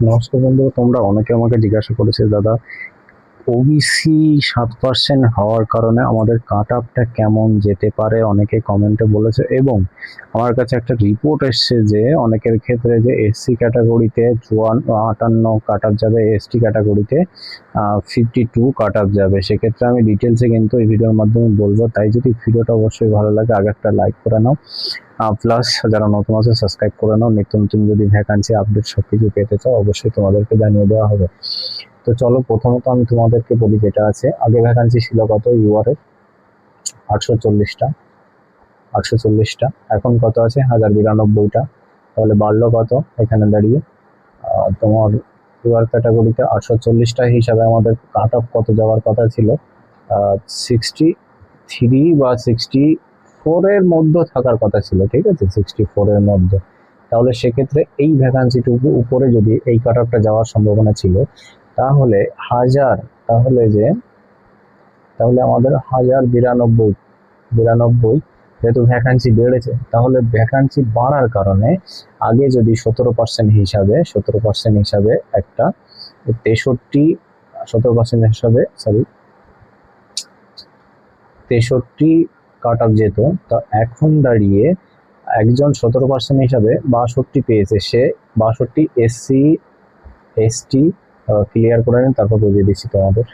নমস্কার বন্ধু, তোমরা অনেকে আমাকে জিজ্ঞাসা করেছে দাদা, ওবিসি 7% হওয়ার কারণে আমাদের কাট আপটা কেমন যেতে পারে, অনেকে কমেন্টে বলেছে। এবং আমার কাছে একটা রিপোর্ট এসছে যে অনেকের ক্ষেত্রে যে এসসি ক্যাটাগরিতে 58 কাট আপ যাবে, এসটি ক্যাটাগরিতে 52 কাট আপ যাবে। সেক্ষেত্রে আমি ডিটেলসে কিন্তু এই ভিডিওর মাধ্যমে বলবো, তাই যদি ভিডিওটা অবশ্যই ভালো লাগে আগে একটা লাইক করে নাও, প্লাস যারা নতুন আছে সাবস্ক্রাইব করে নাও। নিত্য নতুন যদি ভ্যাকান্সি আপডেট সবকিছু পেতে চাও অবশ্যই তোমাদেরকে জানিয়ে দেওয়া হবে। তো চলো, প্রথমত আমি তোমাদেরকে বলি যেটা আছে। আগে ভ্যাকান্সি ছিল কত ইউআরএ? 840টা। 840টা এখন কত আছে? 1092টা। তাহলে বাড়লো কত এখানে দাঁড়িয়ে? তোমার ইউআর ক্যাটাগরিতে 840টা হিসাবে আমাদের কাট অফ কত যাওয়ার কথা ছিল? 63 বা 64-এর মধ্যে থাকার কথা ছিল, ঠিক আছে, 64-এর মধ্যে। তাহলে সেক্ষেত্রে এই ভ্যাকান্সিটুকু উপরে যদি এই কাট অফটা যাওয়ার সম্ভাবনা ছিল, তাহলে হাজার তাহলে যে তাহলে আমাদের 1092 যেহেতু ভ্যাকান্সি বেড়েছে, তাহলে ভ্যাকান্সি বাড়ার কারণে আগে যদি 17% হিসাবে একটা 17% হিসাবে 63 কাট অফ যেত, তা এখন দাঁড়িয়ে একজন 17% হিসাবে 62 পেয়েছে। সে 62 এসসি এসটি ক্লিয়ার করে নেন, তারপর বুঝিয়ে দিচ্ছি তোমাদের।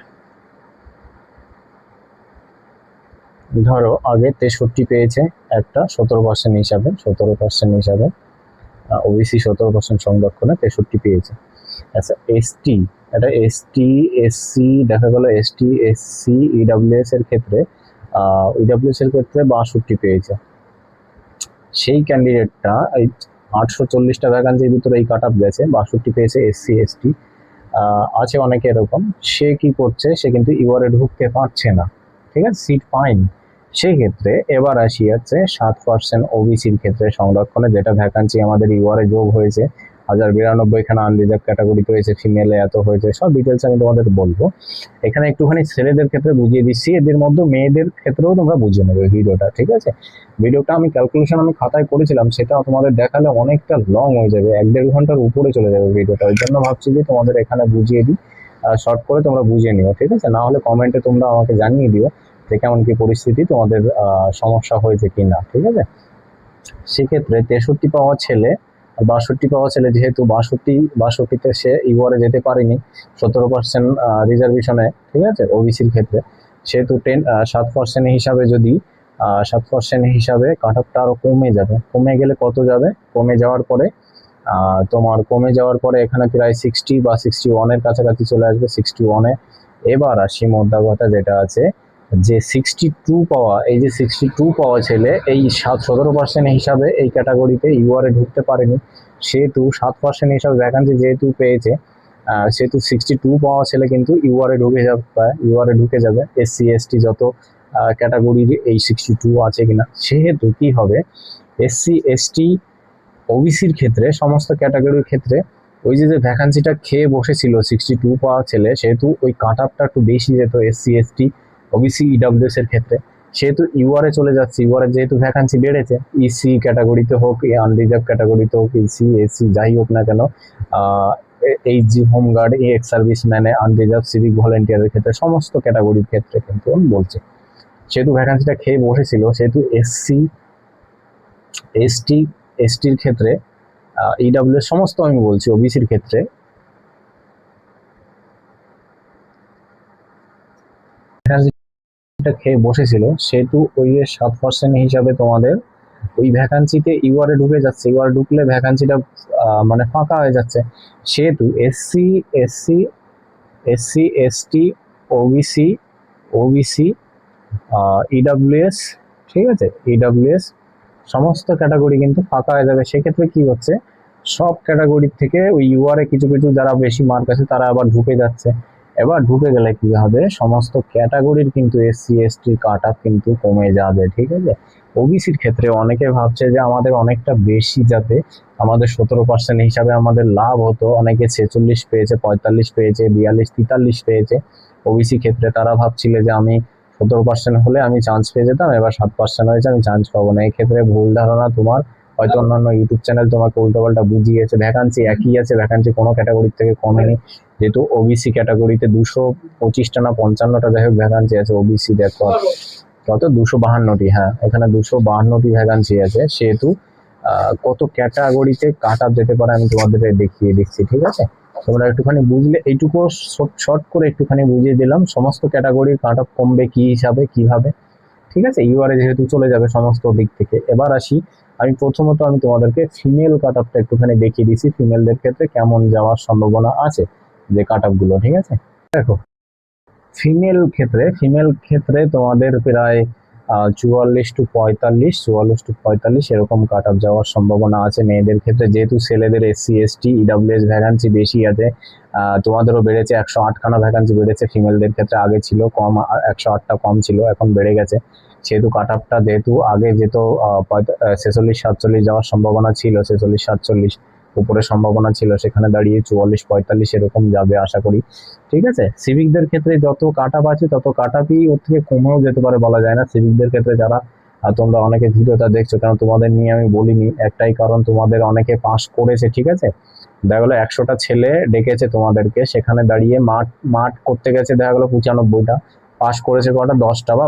ধরো আগে 63 পেয়েছে একটা 17% হিসাবে ওবিসি 17% সংরক্ষণে 63 পেয়েছে। আচ্ছা, এসটি, এটা এসটি এসসি দেখা গেল, এসটি এসসি ইডাব্লিউএস এর ক্ষেত্রে 62 পেয়েছে। সেই ক্যান্ডিডেটটা এই 840টা ভ্যাকান্সির ভিতরে এই কাট আপ গেছে, 62 পেয়েছে এসসি এসটি। আছে অনেকে এরকম, সে কি করছে, সে কিন্তু ইউআরএ ঢুকতে পারছে না, ঠিক আছে, সিট পাইনি। সেক্ষেত্রে এবার আসি যাচ্ছে 7% ওবিসির ক্ষেত্রে সংরক্ষণে, যেটা ভ্যাকান্সি আমাদের ইউআরএ যোগ হয়েছে 1092, এখানে আনরিজার্ভ ক্যাটাগরিতে হয়েছে, ফিমেলে এত হয়েছে, সব ডিটেলস আমি তোমাদের বলবো। এখানে একটুখানি ছেলেদের ক্ষেত্রে বুঝিয়ে দিচ্ছি, এদের মধ্যে মেয়েদের ক্ষেত্রেও তোমরা বুঝে নেবে ভিডিওটা, ঠিক আছে। ভিডিওটা আমি ক্যালকুলেশন আমি খাতায় করেছিলাম, সেটা তোমাদের দেখালে অনেকটা লং হয়ে যাবে, 1-1.5 ঘন্টার উপরে চলে যাবে ভিডিওটা। ওই জন্য ভাবছি যে তোমাদের এখানে বুঝিয়ে দিই, শর্ট করে তোমরা বুঝে নিও, ঠিক আছে। না হলে কমেন্টে তোমরা আমাকে জানিয়ে দিও যে কেমন কি পরিস্থিতি, তোমাদের সমস্যা হয়েছে কি না, ঠিক আছে। সেক্ষেত্রে 63 পাওয়া ছেলে আর 62 পাওয়া ছেলে, যেহেতু 62তে সে ইউআরএ যেতে পারেনি 17% রিজার্ভেশনে, ঠিক আছে, ওবিসির ক্ষেত্রে, সেহেতু 7% হিসাবে যদি 7% হিসাবে কাট অফটা আরো কমে যাবে। কমে গেলে কত যাবে? কমে যাওয়ার পরে এখানে প্রায় 60 বা 61-এর কাছাকাছি চলে আসবে, 61-এ। এবার আসি মোদ্দা কথা যেটা আছে, যে 62 পাওয়া, এই যে 62 পাওয়া ছেলে এই 17% হিসাবে এই ক্যাটাগরিতে ইউআরএ ঢুকতে পারেনি, সেহেতু 7% হিসাবে ভ্যাকান্সি যেহেতু পেয়েছে, সেহেতু 62 পাওয়া ছেলে কিন্তু ইউআরএ ঢুকে যাবে এসসি এসটি যত ক্যাটাগরির এই 62 আছে কিনা। সেহেতু কি হবে, এসসি এসটি ওবিসির ক্ষেত্রে, সমস্ত ক্যাটাগরির ক্ষেত্রে ওই যে ভ্যাকান্সিটা খেয়ে বসেছিল 62 পাওয়া ছেলে, সেহেতু ওই কাট আপটা একটু বেশি যেত এসসি এসটি ওবিসি ইডাব্লিউএস এর ক্ষেত্রে, সেহেতু ইউআরএ চলে যাচ্ছে। ইউআরএ যেহেতু ভ্যাকান্সি বেড়েছে, ইসি ক্যাটাগরিতে হোক, আনরিজার্ভ ক্যাটাগরিতে হোক, ইসি এসি যাই হোক না কেন, এইচজি, হোমগার্ড, এক্স সার্ভিস ম্যানে, আনরিজার্ভ, সিভিক ভলেন্টিয়ারের ক্ষেত্রে, সমস্ত ক্যাটাগরির ক্ষেত্রে কিন্তু আমি বলছি, সেহেতু ভ্যাকান্সিটা খেয়ে বসেছিল, সেহেতু এসসি এসটি এসটির ক্ষেত্রে, ইডাব্লিউ সমস্ত আমি বলছি, ওবিসির ক্ষেত্রে ভ্যাকান্সিটা খেয়ে বসেছিল, সেহেতু ওই 7% হিসাবে তোমাদের ওই ভ্যাকান্সিতে ইউআরএ ঢুকে যাচ্ছে। ইউআরএ ঢুকলে ভ্যাকান্সিটা মানে ফাঁকা হয়ে যাচ্ছে, সেহেতু SC SC SC ST OBC OBC EWS, ঠিক আছে, ইডাব্লিউএস সমস্ত ক্যাটাগরি কিন্তু ফাঁকা হয়ে যাবে। সেক্ষেত্রে কি হচ্ছে, সব ক্যাটাগরির থেকে ওই ইউআরএ কিছু কিছু যারা বেশি মার্ক আছে তারা আবার ঢুকে যাচ্ছে। এবার ঢুকে গেলে কি হবে, সমস্ত ক্যাটাগরির কিন্তু এসসি এসটির কাট আপ কিন্তু কমে যাবে, ঠিক আছে। ওবিসির ক্ষেত্রে অনেকে ভাবছে যে আমাদের অনেকটা বেশি, যাতে আমাদের 17% হিসাবে আমাদের লাভ হতো, অনেকে 46 পেয়েছে, 45 পেয়েছে, 42 43 পেয়েছে ওবিসি ক্ষেত্রে। তারা ভাবছিল যে আমি 17% হলে আমি চান্স পেয়ে যেতাম, এবার 7% হয়েছে, আমি চান্স পাবো না। এই ক্ষেত্রে ভুল ধারণা তোমার। হয়তো অন্যান্য ইউটিউব চ্যানেল তোমাকে উল্টোপাল্টা বুঝিয়েছে, ভ্যাকান্সি একই আছে, ভ্যাকান্সি কোনো ক্যাটাগরির থেকে কমেনি। যেহেতু ওবিসি ক্যাটাগরিতে 225টা না 55টা যাই হোক ভ্যাকান্সি আছে, ওবিসি দেখো কত 252টি, হ্যাঁ এখানে 252টি ভ্যাকান্সি আছে, সেহেতু কত ক্যাটাগরিতে কাট আপ যেতে পারে আমি তোমাদের দেখিয়ে দিচ্ছি, ঠিক আছে? তোমরা একটুখানি বুঝলে, এইটুকু শর্ট করে একটুখানি বুঝিয়ে দিলাম সমস্ত ক্যাটাগরির কাট আপ কমবে কি হিসাবে কিভাবে, ঠিক আছে? ইউআরএ যেহেতু চলে যাবে সমস্ত দিক থেকে। এবার আসি, আমি প্রথমত আমি তোমাদেরকে ফিমেল কাট আপটা একটুখানি দেখিয়ে দিচ্ছি, ফিমেলদের ক্ষেত্রে কেমন যাওয়ার সম্ভাবনা আছে যে কাট আপগুলো, ঠিক আছে? দেখো ফিমেল ক্ষেত্রে তোমাদের প্রায় 44 টু 45 এরকম কাট আপ যাওয়ার সম্ভাবনা আছে মেয়েদের ক্ষেত্রে। যেহেতু ছেলেদের এসসি এসটি ইডাব্লিউএস ভ্যাকান্সি বেশি আছে, তোমাদেরও বেড়েছে, 108খানা ভ্যাকান্সি বেড়েছে ফিমেলদের ক্ষেত্রে। আগে ছিল কম, 108টা কম ছিল, এখন বেড়ে গেছে। সেহেতু কাট আপটা যেহেতু আগে যেত 46-47 যাওয়ার সম্ভাবনা ছিল, 46-47 উপরে সম্ভাবনা ছিল, সেখানে দাঁড়িয়ে 44-45 এরকম যাবে আশা করি, ঠিক আছে? সিভিকদের ক্ষেত্রে যত কাট আপ আছে তত কাট আপই ওর থেকে কমেও যেতে পারে, বলা যায় না। সিভিকদের ক্ষেত্রে যারা তোমরা অনেকে ভিডিওটা দেখছো, কেন তোমাদের নিয়ে আমি বলিনি, একটাই কারণ তোমাদের অনেকে পাস করেছে, ঠিক আছে? দেখা গেলো 100টা ছেলে ডেকেছে তোমাদেরকে, সেখানে দাঁড়িয়ে মাঠ করতে গেছে, দেখা গেলো 95টা, পাস করেছে কটা 10টা বা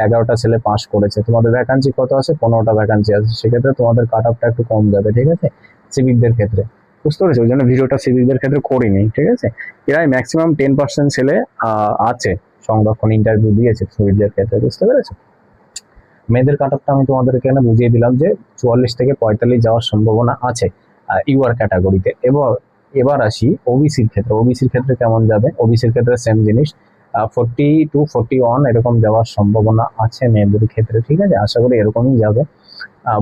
11টা ছেলে পাস করেছে। তোমাদের ভ্যাকান্সি কত আছে? 15টা ভ্যাকান্সি আছে, সেক্ষেত্রে তোমাদের কাট আপটা একটু কম যাবে, ঠিক আছে? সিভিকদের ক্ষেত্রে, বুঝতে পেরেছো? ওই জন্য ভিডিওটা সিভিকদের ক্ষেত্রে করিনি, ঠিক আছে? প্রায় ম্যাক্সিমাম 10% ছেলে আছে সংরক্ষণ ইন্টারভিউ দিয়েছে সিভিকদের ক্ষেত্রে, বুঝতে পেরেছো? মেয়েদের কাট আপটা আমি তোমাদেরকে এখানে বুঝিয়ে দিলাম যে 44 থেকে 45 যাওয়ার সম্ভাবনা আছে ইউআর ক্যাটাগরিতে। এবার আসি ওবিসির ক্ষেত্রে কেমন যাবে? ওবিসির ক্ষেত্রে সেম জিনিস, 40 টু 41 এরকম যাওয়ার সম্ভাবনা আছে মেয়েদের ক্ষেত্রে, ঠিক আছে? আশা করি এরকমই যাবে।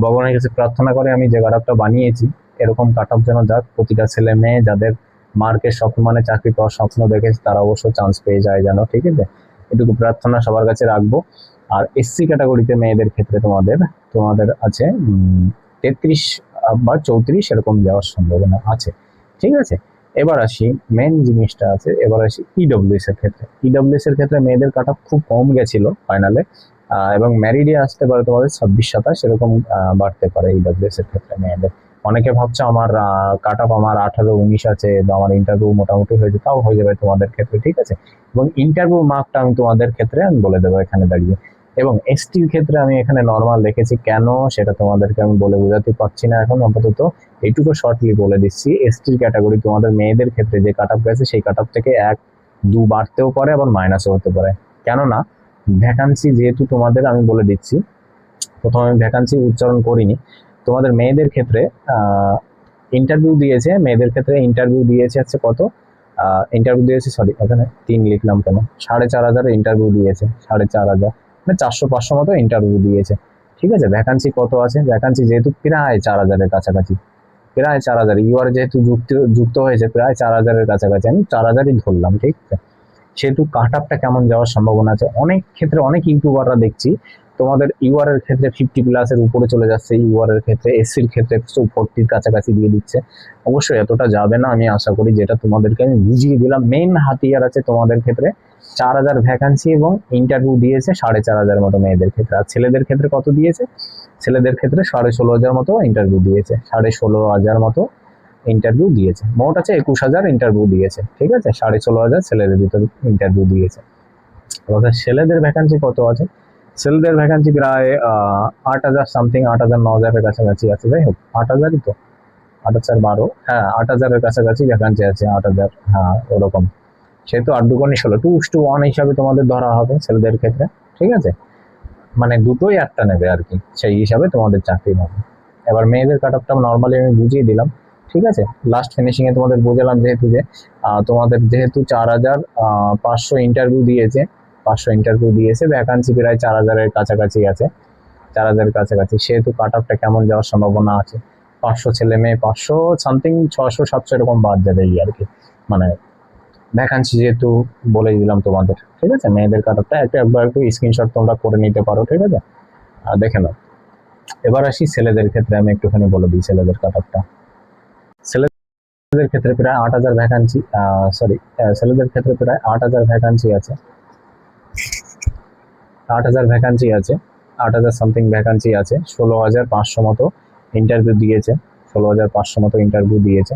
ভগবানের কাছে প্রার্থনা করে আমি যে কাট আপটা বানিয়েছি এরকম কাট আপ যেন যাক, প্রতিটা ছেলে মেয়ে যাদের মার্কের স্বপ্ন মানে চাকরি পাওয়ার স্বপ্ন দেখেছে তারা অবশ্য চান্স পেয়ে যায় যেন, ঠিক আছে? এটুকু প্রার্থনা সবার কাছে রাখবো। আর এসসি ক্যাটাগরিতে মেয়েদের ক্ষেত্রে তোমাদের আছে 33 বা 34 এরকম যাওয়ার সম্ভাবনা আছে, ঠিক আছে? এবার আসি মেন জিনিসটা আছে, এবার আসি ইডব্লিউএস এর ক্ষেত্রে। ইডব্লিউএস এর ক্ষেত্রে মেয়েদের কাট আপ খুব কম গেছিল ফাইনালে, এবং ম্যারিডে আসতে পারে তোমাদের 26-27 এরকম বাড়তে পারে ইডব্লিউএস এর ক্ষেত্রে মেয়েদের। অনেকে ভাবছে আমার কাট আপ আমার 18-19 আছে বা আমার ইন্টারভিউ মোটামুটি হয়েছে, তাও হয়ে যাবে তোমাদের ক্ষেত্রে, ঠিক আছে? এবং ইন্টারভিউ মার্কটা আমি তোমাদের ক্ষেত্রে আমি বলে দেবো এখানে দাঁড়িয়ে। এবং এসটির ক্ষেত্রে আমি এখানে নর্মাল রেখেছি, কেন সেটা তোমাদেরকে আমি বলে বোঝাতে পারছি না এখন, আপাতত এইটুকু শর্টলি বলে দিচ্ছি। এসটির ক্যাটাগরি তোমাদের মেয়েদের ক্ষেত্রে যে কাট আপ গেছে সেই কাট আপ থেকে 1-2 বাড়তেও পারে, আবার মাইনাসও হতে পারে। কেননা ভ্যাকান্সি যেহেতু তোমাদের, আমি বলে দিচ্ছি, প্রথমে আমি ভ্যাকান্সি উচ্চারণ করিনি। তোমাদের মেয়েদের ক্ষেত্রে ইন্টারভিউ দিয়েছে, মেয়েদের ক্ষেত্রে ইন্টারভিউ দিয়েছে হচ্ছে কত, ইন্টারভিউ দিয়েছে, সরি এখানে 3 লিখলাম কেন, 4,500 ইন্টারভিউ দিয়েছে, 4,500 মানে 400-500 মতো ইন্টারভিউ দিয়েছে, ঠিক আছে? ভ্যাকান্সি কত আছে? ভ্যাকান্সি যেহেতু প্রায় 4,000-এর কাছাকাছি, প্রায় 4,000, ইউআর যেহেতু যুক্ত হয়েছে, প্রায় 4,000-এর কাছাকাছি, আমি 4,000ই ধরলাম, ঠিক আছে? সেহেতু কাট আপটা কেমন যাওয়ার সম্ভাবনা আছে? অনেক ক্ষেত্রে অনেক ইউটিউবাররা দেখছি তোমাদের ইউআর এর ক্ষেত্রে 50+ উপরে চলে যাচ্ছে, ইউআর এর ক্ষেত্রে, এসসির ক্ষেত্রে 40-র কাছাকাছি দিয়ে দিচ্ছে। অবশ্যই এতটা যাবে না আমি আশা করি, যেটা তোমাদেরকে আমি বুঝিয়ে দিলাম। মেইন হাতিয়ার আছে তোমাদের ক্ষেত্রে 4,000 ভ্যাকান্সি এবং ইন্টারভিউ দিয়েছে 4,500 মতো মেয়েদের ক্ষেত্রে। আর ছেলেদের ক্ষেত্রে কত দিয়েছে? ছেলেদের ক্ষেত্রে 16,500 মতো ইন্টারভিউ দিয়েছে, 16,500 মতো ইন্টারভিউ দিয়েছে। মোট আছে 21,000 ইন্টারভিউ দিয়েছে, ঠিক আছে? 16,500 ছেলেদের ভিতরে ইন্টারভিউ দিয়েছে। অর্থাৎ ছেলেদের ভ্যাকান্সি কত আছে? ছেলেদের ভ্যাকান্সি প্রায় 8,000 সামথিং, 8,000-9,000-এর কাছাকাছি আছে। যাই হোক 8,000ই তো, 8,000-12, হ্যাঁ 8,000-এর কাছাকাছি ভ্যাকান্সি আছে, 8,000, হ্যাঁ ওরকম। সেহেতু 8 ষোলো, 2:1 হিসাবে তোমাদের ধরা হবে ছেলেদের ক্ষেত্রে, ঠিক আছে? মানে দুটোই একটা নেবে আর কি, সেই হিসাবে তোমাদের চাকরি হবে। এবার মেয়েদের কাট আপটা নর্মালি আমি বুঝিয়ে দিলাম, ঠিক আছে? লাস্ট ফিনিশিং এ তোমাদের বোঝালাম যেহেতু যে তোমাদের যেহেতু 4,500 ইন্টারভিউ দিয়েছে, 500 ইন্টারভিউ দিয়েছে, ভ্যাকান্সি প্রায় 4,000-এর কাছাকাছি আছে, 4,000-এর কাছাকাছি, সেহেতু কাট আপটা কেমন যাওয়ার সম্ভাবনা আছে? 500 ছেলে মেয়ে 500 সামথিং, 600-700 এরকম বাদ যাবে এই আর কি, মানে ভ্যাকান্সি যেহেতু বলে দিলাম তোমাদের, ঠিক আছে? মেয়েদের কাট আপটা একবার একটু স্ক্রিনশট তোমরা করে নিতে পারো, ঠিক আছে? দেখে নাও। এবার আসি ছেলেদের ক্ষেত্রে, আমি একটুখানি বলে দিই ছেলেদের কাট আপটা। ছেলেদের ক্ষেত্রে প্রায় 8,000 ভ্যাকান্সি, সরি, ছেলেদের ক্ষেত্রে প্রায় 8,000 ভ্যাকান্সি আছে, 8,000 ভ্যাকান্সি আছে, 8,000 সামথিং ভ্যাকান্সি আছে, 16,500 মতো ইন্টারভিউ দিয়েছে, 16,500 মতো ইন্টারভিউ দিয়েছে,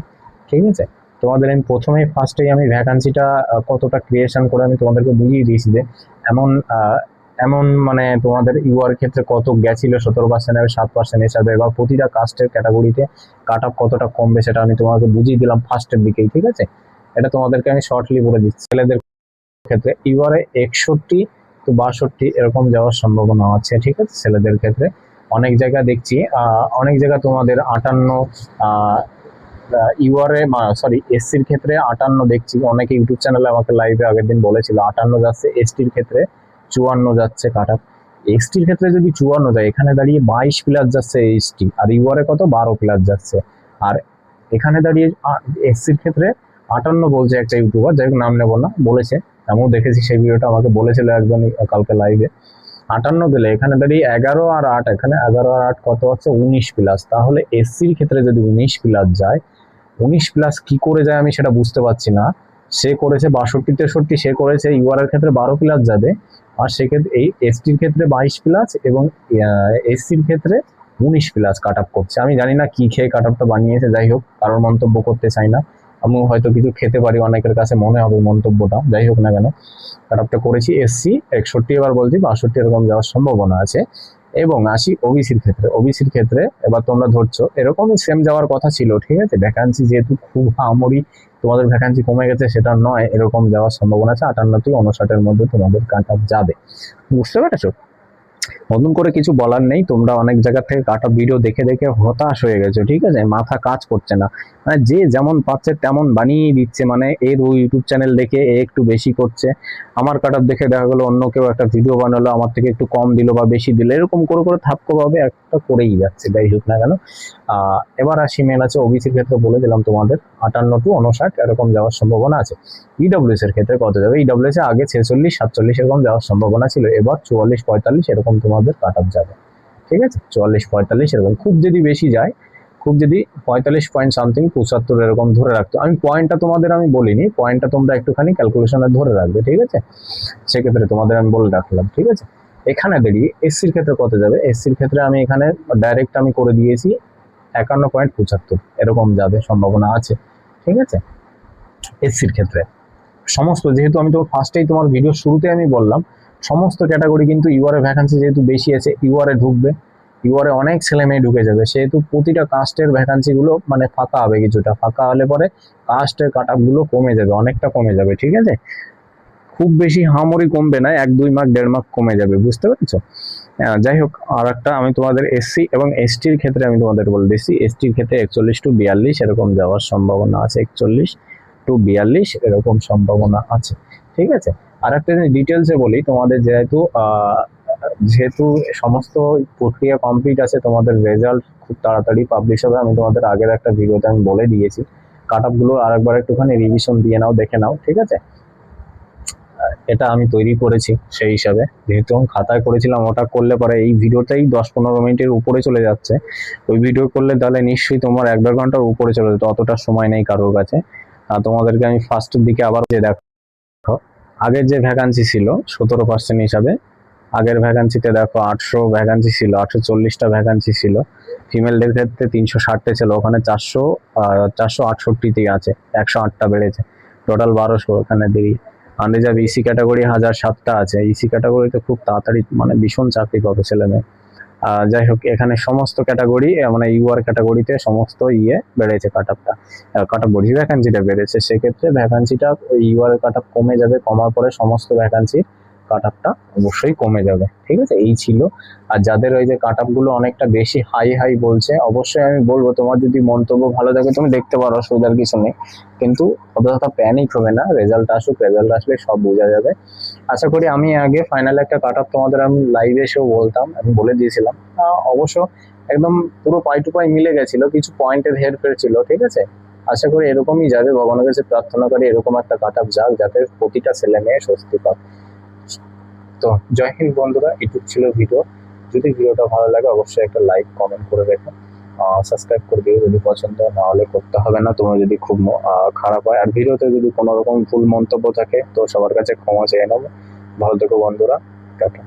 ঠিক আছে। তোমাদের আমি ফার্স্টেই আমি ভ্যাকান্সিটা কতটা ক্রিয়েশন করে আমি তোমাদেরকে বুঝিয়ে দিয়েছি যে এমন এমন মানে তোমাদের ইউআর ক্ষেত্রে কত গেছিল, 17% 7% হিসাবে, বা প্রতিটা কাস্টের ক্যাটাগরিতে কাট অফ কতটা কমবে সেটা আমি তোমাকে বুঝিয়ে দিলাম ফার্স্টের দিকেই, ঠিক আছে। এটা তোমাদেরকে আমি শর্টলি বলে দিচ্ছি। ছেলেদের ক্ষেত্রে ইউআরে 61 to 62 এরকম যাওয়ার সম্ভাবনা আছে, ঠিক আছে। ছেলেদের ক্ষেত্রে অনেক জায়গা দেখছি, অনেক জায়গা তোমাদের 58 ইউআরএ সরি এসসির ক্ষেত্রে 58 দেখছি। অনেকে ইউটিউব চ্যানেলে আমাকে লাইভে আগের দিন বলেছিল 58 যাচ্ছে, এসটির ক্ষেত্রে 54 যাচ্ছে কাট অফ। এসটির ক্ষেত্রে যদি 54 যায়, এখানে দাঁড়িয়ে 22 প্লাস যাচ্ছে এসটি, আর ইউআরএ কত 12 প্লাস যাচ্ছে। আর এখানে দাঁড়িয়ে এসসির ক্ষেত্রে 58 বলছে একটা ইউটিউবার, যাই হোক নাম নেবো না, বলেছে, আমিও দেখেছি সেই ভিডিওটা, আমাকে বলেছিল একজন কালকে লাইভে। 58 দিলে এখানে দাঁড়িয়ে 11 আর 8, এখানে 11 আর 8 কত হচ্ছে 19 প্লাস। তাহলে এসসির ক্ষেত্রে যদি 19 প্লাস যায়, 19 প্লাস কি করে যায় আমি সেটা বুঝতে পারছি না। সে করেছে 62-63, সে করেছে ইউআর এর ক্ষেত্রে 12 প্লাস যাবে, আর সেক্ষেত্রে এই এসটির ক্ষেত্রে 22 প্লাস এবং এসসির ক্ষেত্রে 19 প্লাস কাট আপ করছে। আমি জানি না কি খেয়ে কাট আপটা বানিয়েছে, যাই হোক কারোর মন্তব্য করতে চাই না, আমিও হয়তো কিছু খেতে পারি, অনেকের কাছে মনে হবে মন্তব্যটা, যাই হোক না কেন কাট আপটা করেছি। এসসি 61, এবার বলছি 62 এরকম যাওয়ার সম্ভাবনা আছে। এবং আসি ওবিসির ক্ষেত্রে। ওবিসির ক্ষেত্রে এবার তোমরা ধরছো এরকমই সেম যাওয়ার কথা ছিল, ঠিক আছে। ভ্যাকান্সি যেহেতু খুব আমরি তোমাদের ভ্যাকান্সি কমে গেছে সেটা নয়, এরকম যাওয়ার সম্ভাবনা আছে। 58 থেকে 59 মধ্যে তোমাদের কাট অফ যাবে, বুঝতে পেরেছো। নতুন করে কিছু বলার নেই, তোমরা অনেক জায়গা থেকে কাট অফ ভিডিও দেখে দেখে হতাশ হয়ে গেছো, ঠিক আছে, মাথা কাজ করছে না, মানে যে যেমন পাচ্ছে তেমন বানিয়ে দিচ্ছে, মানে এর ওই ইউটিউব চ্যানেল দেখে এ একটু বেশি করছে, আমার কাট অফ দেখে দেখা গেলো অন্য কেউ একটা ভিডিও বানালো, আমার থেকে একটু কম দিল বা বেশি দিল, এরকম করে করে থাপ্পো ভাবে একটা করেই যাচ্ছে, যাই হোক না কেন। এবার আসি মেন আছে ওবিসির ক্ষেত্রে, বলে দিলাম তোমাদের 58 to 59 এরকম যাওয়ার সম্ভাবনা আছে। ইডব্লিউএস এর ক্ষেত্রে কত যাবে, ইডব্লিউএস এ আগে 46-47 এরকম যাওয়ার সম্ভাবনা ছিল, এবার 44-45 এরকম তোমাদের কাট অফ যাবে, ঠিক আছে। 44-45 এরকম, খুব যদি বেশি যায়, খুব যদি 45 পয়েন্ট সামথিং 75 এরকম ধরে রাখতো, আমি পয়েন্টটা তোমাদের আমি বলিনি, পয়েন্টটা তোমরা একটুখানি ক্যালকুলেশনে ধরে রাখবে, ঠিক আছে, সেক্ষেত্রে তোমাদের আমি বলে রাখলাম, ঠিক আছে। এখানে দাঁড়িয়ে এসসির ক্ষেত্রে কত যাবে, এসসির ক্ষেত্রে আমি এখানে ডাইরেক্ট আমি করে দিয়েছি 51.75 এরকম যাবে সম্ভাবনা আছে, ঠিক আছে। এসসির ক্ষেত্রে সমস্ত, যেহেতু আমি তো ফার্স্টেই তোমার ভিডিও শুরুতে আমি বললাম সমস্ত ক্যাটাগরি কিন্তু ইউআরএ ভ্যাকান্সি যেহেতু বেশি আছে, ইউআরএ ঢুকবে, ইউআরএ অনেক ছেলে মেয়ে ঢুকে যাবে, সেহেতু প্রতিটা কাস্টের ভ্যাকান্সিগুলো মানে ফাঁকা হবে, কিছুটা ফাঁকা হলে পরে কাস্টের কাট আপগুলো কমে যাবে, অনেকটা কমে যাবে, ঠিক আছে। খুব বেশি হামরি কমবে না, 1-2 মার্ক 1.5 মার্ক কমে যাবে, বুঝতে পেরেছো। যাই হোক, আর একটা আমি তোমাদের এসসি এবং এসটির ক্ষেত্রে আমি তোমাদের বলে দিচ্ছি, এসটির ক্ষেত্রে 41 to 42 এরকম যাওয়ার সম্ভাবনা আছে, 41 to 42 এরকম সম্ভাবনা আছে, ঠিক আছে। আর একটা জিনিস ডিটেলসে বলি তোমাদের, যেহেতু যেহেতু সমস্ত প্রক্রিয়া কমপ্লিট আছে, তোমাদের রেজাল্ট খুব তাড়াতাড়ি পাবলিশ হবে, আমি তোমাদের আগের একটা ভিডিওতে আমি বলে দিয়েছি। কাট আপগুলো আরেকবার একটুখানি রিভিশন দিয়ে নাও, দেখে নাও, ঠিক আছে। এটা আমি তৈরি করেছি সেই হিসাবে, যেহেতু আমি খাতায় করেছিলাম, ওটা করলে পরে এই ভিডিওটাই 10-15 মিনিটের উপরে চলে যাচ্ছে, ওই ভিডিও করলে তাহলে নিশ্চয়ই তোমার 1-1.5 ঘন্টার উপরে চলে যেত, অতটা সময় নেই কারোর কাছে। তোমাদেরকে আমি ফার্স্টের দিকে আবার যে দেখো, আগের যে ভ্যাকান্সি ছিল 17% হিসাবে, আগের ভ্যাকান্সিতে দেখো 800 ভ্যাকান্সি ছিল, 840টা ভ্যাকান্সি ছিল, ফিমেলদের ক্ষেত্রে 360 ছিল, ওখানে 468 আছে, 108টা বেড়েছে, টোটাল 1200 ওখানে দিই। আনরিজার্ভ ইসি ক্যাটাগরি 1007টা আছে, ইসি ক্যাটাগরিতে খুব তাড়াতাড়ি মানে ভীষণ চাকরি পাবে ছেলে মেয়ে। যাই হোক, এখানে সমস্ত ক্যাটাগরি মানে ইউআর ক্যাটাগরিতে সমস্ত বেড়েছে কাট আপটা, কাট আপ বলছি ভ্যাকান্সিটা বেড়েছে, সেক্ষেত্রে ভ্যাকান্সিটা ইউআর কাট আপ কমে যাবে, কমার পরে সমস্ত ভ্যাকান্সি কাট আপটা অবশ্যই কমে যাবে, ঠিক আছে, এই ছিল। আর যাদের ওই যে কাট আপগুলো অনেকটা বেশি হাই হাই বলছে, অবশ্যই আমি বলবো তোমার যদি মন্তব্য ভালো থাকে তুমি দেখতে পারো, অসুবিধার কিছু নেই, কিন্তু অতটা প্যানিক হবে না, রেজাল্ট আসুক, রেজাল্ট আসলে সব বোঝা যাবে। আশা করি আমি আগে ফাইনাল একটা কাট আপ তোমাদের আমি লাইভে এসেও বলতাম, আমি বলে দিয়েছিলাম, অবশ্য একদম পুরো পাই টু পাই মিলে গেছিল, কিছু পয়েন্টের হেরফের ছিল, ঠিক আছে। আশা করি এরকমই যাবে, ভগবানের কাছে প্রার্থনা করি এরকম একটা কাট আপ যাক, যাতে প্রতিটা ছেলে মেয়ে স্বস্তি পাক। তো জয় হিন্দ বন্ধুরা, এটুক ছিল ভিডিও। যদি ভিডিওটা ভালো লাগে অবশ্যই একটা লাইক কমেন্ট করে রেখো, সাবস্ক্রাইব করে দিও যদি পছন্দ, না হলে করতে হবে না, তোমার যদি খুব খারাপ হয়। আর ভিডিওতে যদি কোনো রকম ভুল মন্তব্য থাকে তো সবার কাছে ক্ষমা চেয়ে নেবো। ভালো থেকো বন্ধুরা, টাটা।